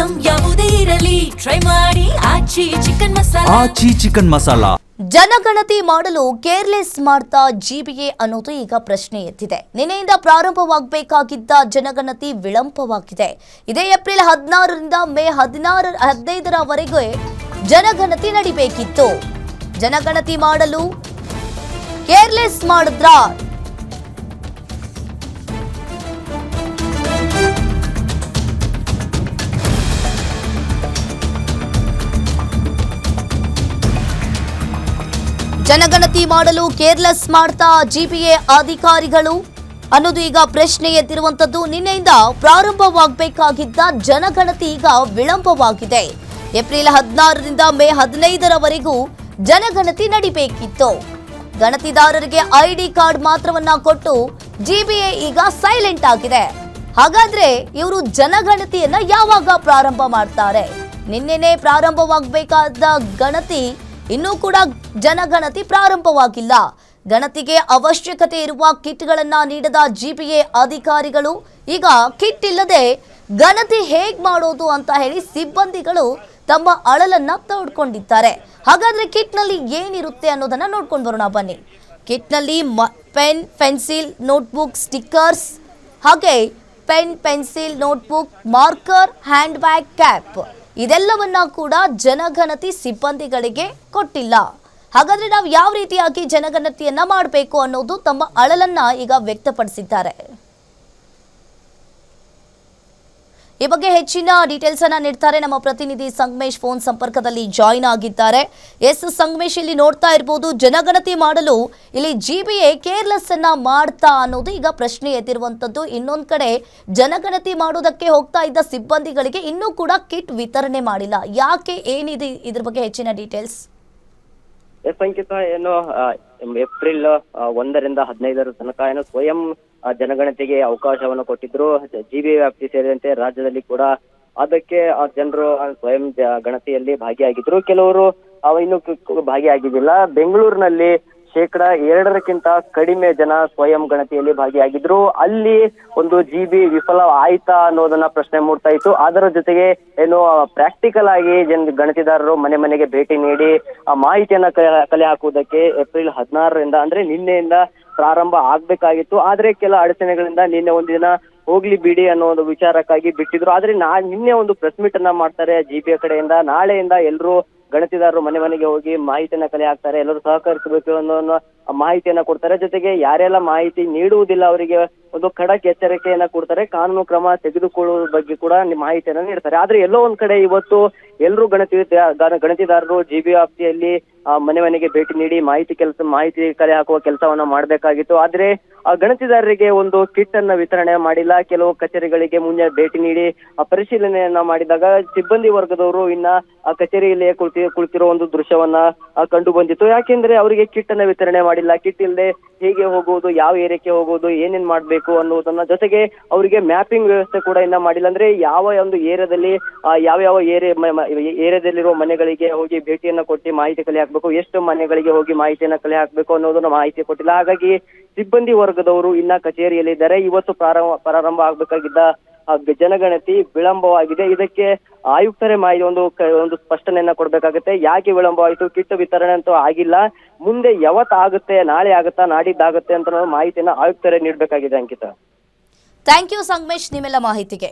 Item ಯಾವುದೇ ಇರಲಿ try ಮಾಡಿ ಆಚಿ ಚಿಕನ್ ಮಸಾಲಾ. ಜನಗಣತಿ ಮಾಡಲು ಕೇರ್ಲೆಸ್ ಮಾಡ್ತಾ ಜಿಬಿಎ ಅನ್ನೋದು ಈಗ ಪ್ರಶ್ನೆ ಎತ್ತಿದೆ. ನಿನ್ನೆಯಿಂದ ಪ್ರಾರಂಭವಾಗಬೇಕಾಗಿದ್ದ ಜನಗಣತಿ ವಿಳಂಬವಾಗಿದೆ. ಇದೇ ಏಪ್ರಿಲ್ 16ರಿಂದ ಮೇ 15ರವರೆಗೆ ಜನಗಣತಿ ನಡಿಬೇಕಿತ್ತು. ಜನಗಣತಿ ಮಾಡಲು ಕೇರ್ಲೆಸ್ ಮಾಡಿದ್ರ ಜನಗಣತಿ ಮಾಡಲು ಕೇರ್ಲೆಸ್ ಮಾಡ್ತಾ ಜಿಬಿಎ ಅಧಿಕಾರಿಗಳು ಅನ್ನೋದು ಈಗ ಪ್ರಶ್ನೆ ಎದ್ದಿರುವಂತದ್ದು. ನಿನ್ನೆಯಿಂದ ಪ್ರಾರಂಭವಾಗಬೇಕಾಗಿದ್ದ ಜನಗಣತಿ ಈಗ ವಿಳಂಬವಾಗಿದೆ. ಏಪ್ರಿಲ್ 16ರಿಂದ ಮೇ 15ರವರೆಗೂ ಜನಗಣತಿ ನಡಿಬೇಕಿತ್ತು. ಗಣತಿದಾರರಿಗೆ ಐಡಿ ಕಾರ್ಡ್ ಮಾತ್ರವನ್ನ ಕೊಟ್ಟು ಜಿಬಿಎ ಈಗ ಸೈಲೆಂಟ್ ಆಗಿದೆ. ಹಾಗಾದ್ರೆ ಇವರು ಜನಗಣತಿಯನ್ನ ಯಾವಾಗ ಪ್ರಾರಂಭ ಮಾಡ್ತಾರೆ? ನಿನ್ನೆನೇ ಪ್ರಾರಂಭವಾಗಬೇಕಾದ ಗಣತಿ ಇನ್ನೂ ಕೂಡ ಜನಗಣತಿ ಪ್ರಾರಂಭವಾಗಿಲ್ಲ. ಗಣತಿಗೆ ಅವಶ್ಯಕತೆ ಇರುವ ಕಿಟ್ಗಳನ್ನ ನೀಡದ ಜಿಬಿಎ ಅಧಿಕಾರಿಗಳು ಈಗ ಕಿಟ್ ಇಲ್ಲದೆ ಗಣತಿ ಹೇಗ್ ಮಾಡೋದು ಅಂತ ಹೇಳಿ ಸಿಬ್ಬಂದಿಗಳು ತಮ್ಮ ಅಳಲನ್ನ ತೋಡ್ಕೊಂಡಿದ್ದಾರೆ. ಹಾಗಾದ್ರೆ ಕಿಟ್ನಲ್ಲಿ ಏನಿರುತ್ತೆ ಅನ್ನೋದನ್ನ ನೋಡ್ಕೊಂಡು ಬರೋಣ ಬನ್ನಿ. ಕಿಟ್ನಲ್ಲಿ ಪೆನ್, ಪೆನ್ಸಿಲ್, ನೋಟ್ಬುಕ್, ಸ್ಟಿಕ್ಕರ್ಸ್, ಹಾಗೆ pen, pencil, notebook, marker, hand bag, cap ಇದೆಲ್ಲವನ್ನ ಕೂಡ ಜನಗಣತಿ ಸಿಬ್ಬಂದಿಗಳಿಗೆ ಕೊಟ್ಟಿಲ್ಲ. ಹಾಗಾದ್ರೆ ನಾವು ಯಾವ ರೀತಿಯಾಗಿ ಜನಗಣತಿಯನ್ನ ಮಾಡಬೇಕು ಅನ್ನೋದು ತಮ್ಮ ಅಳಲನ್ನ ಈಗ ವ್ಯಕ್ತಪಡಿಸಿದ್ದಾರೆ. ಈ ಬಗ್ಗೆ ಹೆಚ್ಚಿನ ಡೀಟೇಲ್ಸ್ ಅನ್ನ ನೀಡ್ತಾರೆ ನಮ್ಮ ಪ್ರತಿನಿಧಿ ಸಂಗಮೇಶ್. ಫೋನ್ ಸಂಪರ್ಕದಲ್ಲಿ ಜಾಯಿನ್ ಆಗಿದ್ದಾರೆ. ಸಂಗಮೇಶ್, ಇಲ್ಲಿ ನೋಡ್ತಾ ಇರಬಹುದು, ಜನಗಣತಿ ಮಾಡಲು ಇಲ್ಲಿ ಜಿಬಿಎ ಕೇರ್ಲೆಸ್ ಅನ್ನ ಮಾಡ್ತಾ ಅನ್ನೋದು ಈಗ ಪ್ರಶ್ನೆ ಎದ್ದಿರುವಂತದ್ದು. ಇನ್ನೊಂದ್ ಕಡೆ ಜನಗಣತಿ ಮಾಡೋದಕ್ಕೆ ಹೋಗ್ತಾ ಇದ್ದ ಸಿಬ್ಬಂದಿಗಳಿಗೆ ಇನ್ನೂ ಕೂಡ ಕಿಟ್ ವಿತರಣೆ ಮಾಡಿಲ್ಲ. ಯಾಕೆ, ಏನಿದೆ ಇದ್ರ ಬಗ್ಗೆ ಹೆಚ್ಚಿನ ಡೀಟೇಲ್ಸ್? ಅಂಕಿತ, ಏನು ಏಪ್ರಿಲ್ 1ರಿಂದ 15ರ ತನಕ ಏನು ಸ್ವಯಂ ಜನಗಣತಿಗೆ ಅವಕಾಶವನ್ನು ಕೊಟ್ಟಿದ್ರು. ಜಿಬಿಎ ವ್ಯಾಪ್ತಿ ಸೇರಿದಂತೆ ರಾಜ್ಯದಲ್ಲಿ ಕೂಡ ಅದಕ್ಕೆ ಜನರು ಸ್ವಯಂ ಗಣತಿಯಲ್ಲಿ ಭಾಗಿಯಾಗಿದ್ರು. ಕೆಲವರು ಇನ್ನು ಭಾಗಿಯಾಗಿದ್ದಿಲ್ಲ. ಬೆಂಗಳೂರಿನಲ್ಲಿ 2% ಕಡಿಮೆ ಜನ ಸ್ವಯಂ ಗಣತಿಯಲ್ಲಿ ಭಾಗಿಯಾಗಿದ್ರು. ಅಲ್ಲಿ ಒಂದು ಜಿಬಿ ವಿಫಲ ಆಯ್ತಾ ಅನ್ನೋದನ್ನ ಪ್ರಶ್ನೆ ಮೂಡ್ತಾ ಇತ್ತು. ಅದರ ಜೊತೆಗೆ ಏನು ಪ್ರಾಕ್ಟಿಕಲ್ ಆಗಿ ಗಣತಿದಾರರು ಮನೆ ಮನೆಗೆ ಭೇಟಿ ನೀಡಿ ಆ ಮಾಹಿತಿಯನ್ನ ಕಲೆ ಹಾಕುವುದಕ್ಕೆ ಏಪ್ರಿಲ್ 16ರಿಂದ ಅಂದ್ರೆ ನಿನ್ನೆಯಿಂದ ಪ್ರಾರಂಭ ಆಗ್ಬೇಕಾಗಿತ್ತು. ಆದ್ರೆ ಕೆಲ ಅಡಚಣೆಗಳಿಂದ ನಿನ್ನೆ ಒಂದಿನ ಹೋಗ್ಲಿ ಬಿಡಿ ಅನ್ನೋ ಒಂದು ವಿಚಾರಕ್ಕಾಗಿ ಬಿಟ್ಟಿದ್ರು. ಆದ್ರೆ ನಿನ್ನೆ ಒಂದು ಪ್ರೆಸ್ ಮೀಟ್ ಅನ್ನ ಮಾಡ್ತಾರೆ ಜಿಬಿಎ ಕಡೆಯಿಂದ. ನಾಳೆಯಿಂದ ಎಲ್ಲರೂ ಗಣತಿದಾರರು ಮನೆ ಮನೆಗೆ ಹೋಗಿ ಮಾಹಿತಿಯನ್ನ ಕಲೆ ಹಾಕ್ತಾರೆ. ಎಲ್ಲರೂ ಸಹಕರಿಸಬೇಕು ಅನ್ನೋ ಮಾಹಿತಿಯನ್ನ ಕೊಡ್ತಾರೆ. ಜೊತೆಗೆ ಯಾರೆಲ್ಲ ಮಾಹಿತಿ ನೀಡುವುದಿಲ್ಲ ಅವರಿಗೆ ಒಂದು ಖಡಕ್ ಎಚ್ಚರಿಕೆಯನ್ನ ಕೊಡ್ತಾರೆ. ಕಾನೂನು ಕ್ರಮ ತೆಗೆದುಕೊಳ್ಳುವ ಬಗ್ಗೆ ಕೂಡ ಮಾಹಿತಿಯನ್ನ ನೀಡ್ತಾರೆ. ಆದ್ರೆ ಎಲ್ಲೋ ಒಂದ್ ಕಡೆ ಇವತ್ತು ಎಲ್ಲರೂ ಗಣತಿದಾರರು ಜಿಬಿಎ ವ್ಯಾಪ್ತಿಯಲ್ಲಿ ಮನೆ ಮನೆಗೆ ಭೇಟಿ ನೀಡಿ ಮಾಹಿತಿ ಕಲೆ ಹಾಕುವ ಕೆಲಸವನ್ನ ಮಾಡಬೇಕಾಗಿತ್ತು. ಆದ್ರೆ ಆ ಗಣತಿದಾರರಿಗೆ ಒಂದು ಕಿಟ್ ಅನ್ನ ವಿತರಣೆ ಮಾಡಿಲ್ಲ. ಕೆಲವು ಕಚೇರಿಗಳಿಗೆ ಮುಂದೆ ಭೇಟಿ ನೀಡಿ ಪರಿಶೀಲನೆಯನ್ನ ಮಾಡಿದಾಗ ಸಿಬ್ಬಂದಿ ವರ್ಗದವರು ಇನ್ನ ಆ ಕಚೇರಿಯಲ್ಲೇ ಕುಳಿತಿರೋ ಒಂದು ದೃಶ್ಯವನ್ನ ಕಂಡು ಬಂದಿತ್ತು. ಯಾಕೆಂದ್ರೆ ಅವರಿಗೆ ಕಿಟ್ ಅನ್ನ ವಿತರಣೆ ಮಾಡಿಲ್ಲ. ಕಿಟ್ ಇಲ್ಲದೆ ಹೇಗೆ ಹೋಗುವುದು, ಯಾವ ಏರಿಯಾಕ್ಕೆ ಹೋಗುವುದು, ಏನೇನ್ ಮಾಡ್ಬೇಕು ಅನ್ನೋದನ್ನ, ಜೊತೆಗೆ ಅವರಿಗೆ ಮ್ಯಾಪಿಂಗ್ ವ್ಯವಸ್ಥೆ ಕೂಡ ಇನ್ನ ಮಾಡಿಲ್ಲ. ಅಂದ್ರೆ ಯಾವ ಒಂದು ಏರಿಯಾದಲ್ಲಿ ಯಾವ ಏರಿಯಾದಲ್ಲಿರುವ ಮನೆಗಳಿಗೆ ಹೋಗಿ ಭೇಟಿಯನ್ನ ಕೊಟ್ಟು ಮಾಹಿತಿ ಕಲೆ ಹಾಕ್ಬೇಕು, ಎಷ್ಟು ಮನೆಗಳಿಗೆ ಹೋಗಿ ಮಾಹಿತಿಯನ್ನ ಕಲೆ ಹಾಕ್ಬೇಕು ಅನ್ನೋದನ್ನ ಮಾಹಿತಿ ಕೊಟ್ಟಿಲ್ಲ. ಹಾಗಾಗಿ ಸಿಬ್ಬಂದಿ ವರ್ಗದವರು ಇನ್ನ ಕಚೇರಿಯಲ್ಲಿದ್ದಾರೆ. ಇವತ್ತು ಪ್ರಾರಂಭ ಆಗ್ಬೇಕಾಗಿದ್ದ ಜನಗಣತಿ ವಿಳಂಬವಾಗಿದೆ. ಇದಕ್ಕೆ ಆಯುಕ್ತರೇ ಒಂದು ಸ್ಪಷ್ಟನೆಯನ್ನ ಕೊಡ್ಬೇಕಾಗುತ್ತೆ. ಯಾಕೆ ವಿಳಂಬವಾಯಿತು? ಕಿಟ್ ವಿತರಣೆ ಅಂತೂ ಆಗಿಲ್ಲ. ಮುಂದೆ ಯಾವತ್ತಾಗುತ್ತೆ, ನಾಳೆ ಆಗುತ್ತಾ, ನಾಡಿದ್ದಾಗುತ್ತೆ ಅಂತ ಮಾಹಿತಿಯನ್ನ ಆಯುಕ್ತರೇ ನೀಡಬೇಕಾಗಿದೆ. ಅಂಕಿತ, ಥ್ಯಾಂಕ್ ಯು ಸಂಗಮೇಶ್ ನಿಮ್ಮೆಲ್ಲ ಮಾಹಿತಿಗೆ.